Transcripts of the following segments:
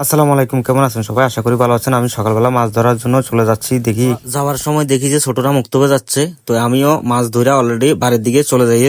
আসসালামু আলাইকুম, কেমন আছেন সবাই? আশা করি ভালো আছেন। আমি সকালবেলা মাছ ধরার জন্য চলে যাচ্ছি। দেখি যাওয়ার সময় দেখি যে ছোটরা মুক্ত হয়ে যাচ্ছে, তো আমিও মাছ ধরে অলরেডি বাড়ির দিকে চলে যাই।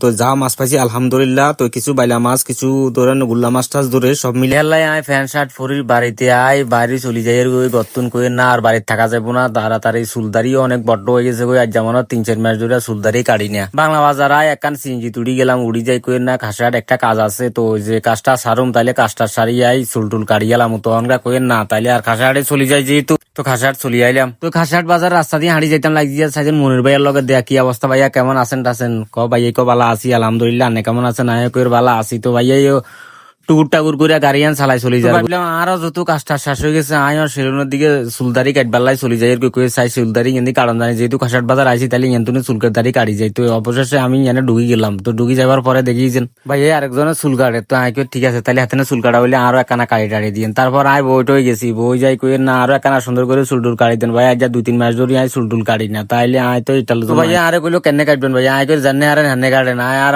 তো যা মাছ পাইছি আলহামদুলিল্লাহ, তো কিছু বাইলা মাছ, কিছু ধরেন গুল্লা মাছ টাছ ধরে সব মিলে আল্লাহ আয় ফ্যান শার্ট ফরির বাড়িতে আয় বাইরে চলে যাই। ওই গত্তুন করে না আর বাড়িতে থাকা যাবো না, তাড়াতাড়ি চুলদারিও অনেক বড্ড হয়ে গেছে। ওই আজ যেমন 3-4 মাস ধরে চুলদারি কাটি না। বাংলা বাজার আয় একখান সিঞ্জি তুড়ি গেলাম, উড়ি যাই করে না খাসাট একটা কাজ আছে, তো ওই যে কাজটা সারুম তাইলে কাজটা সারি আই চুলটুল কাটি গেলাম। তো আমরা কইেন না তাইলে আর খাসাহাটে চলে যাই, যেহেতু তো খাসাহাট চলে আইলাম। তো খাসাহাট বাজার রাস্তা দিয়ে হাঁড়ি যাইতাম লাগিয়ে সাইজেন মনির ভাইয়ের লগে দেয়া কি অবস্থা ভাইয়া কেমন আছেন টাছেন? ভাইয়া বালা আছি আলহামদুলিল্লাহ, আনে কেমন আছেন? আয়কের বালা আছি। তো ভাইয়া টুকুর টাকুর করে গাড়িয়ান চালাই চলে যায়। ভাবলাম আরো যত কাজটা শেষ হয়ে গেছে আয় সেলুনের দিকে চুলদারি কাটবাল্লাই চলে যায়। চাই চুলদারি কিন্তু কারণ জানি যেহেতু খাসাট বাজার আইসি তাহলে এনতুনে চুলকের দাড়ি কাটি যায়। তো অবশেষে আমি এনে ঢুকি গেলাম। তো ঢুকি যাবার পরে দেখিয়েছেন ভাই আরেকজনের চুল কাটে, তো আয় ঠিক আছে তাহলে হাতে চুল কাটা হইলে আরো একখানা কাটি টাড়ি দিন। তারপর আয় বইট হয়ে গেছি, বই যাই কই না আরো একখানা সুন্দর করে চুলটুল কাটি দেন। ভাই আজ 2-3 মাস ধরে আয় চুলটুল কাটি না, তাইলে আয় তো ইটাল ভাইয়া আরে কইলো কেন কাটবেন ভাইয়া? আয় করে জানে হারেন হান্নে কাটেন। আয় আর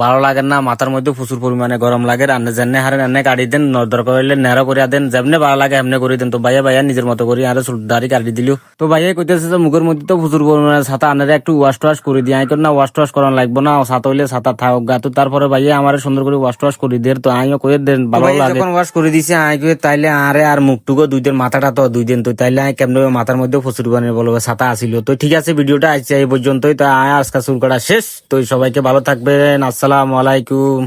ভালো লাগে না, মাথার মধ্যে প্রচুর পরিমাণে গরম লাগে। রান্নে জানে হারেন হান্নে কাটি দেন, দরকার হইলে নেড়া করে দেন, যেমনি ভালো লাগে এমনি করে দেন। তো ভাইয়া নিজের মতো করি আরো দাড়ি কাটি দিল। তো ভাইয়া কইতেছে যে মুখের মধ্যে তো প্রচুর পরিমাণে ছাতা আনারে একটু ওয়াশ টোয়াশ করে দিয়ে। আই না ওয়াশ টোয়াশ করানো লাগবো না, ছাতা হইলে ছাতা থাক গা। তো তারপরে ভাইয়া আমার সুন্দর করে ওয়াশ টোয়াশ করে দেন। তো আইও কয়ে দেন ভালো লাগে। যখন ওয়াশ করে দিছে আই কয়ে তাইলে আরে আর মুখটুকু 2 দিন মাথাটা তো 2 দিন। তো তাইলে আই কেমন মাথার মধ্যে প্রচুর পরিমাণে বলবো ছাতা আসিল। তো ঠিক আছে, ভিডিওটা আসছে এই পর্যন্তই। তো আয় আজকে চুল কাটা শেষ। তো সবাইকে ভালো থাকবেন, আসসালামু আলাইকুম।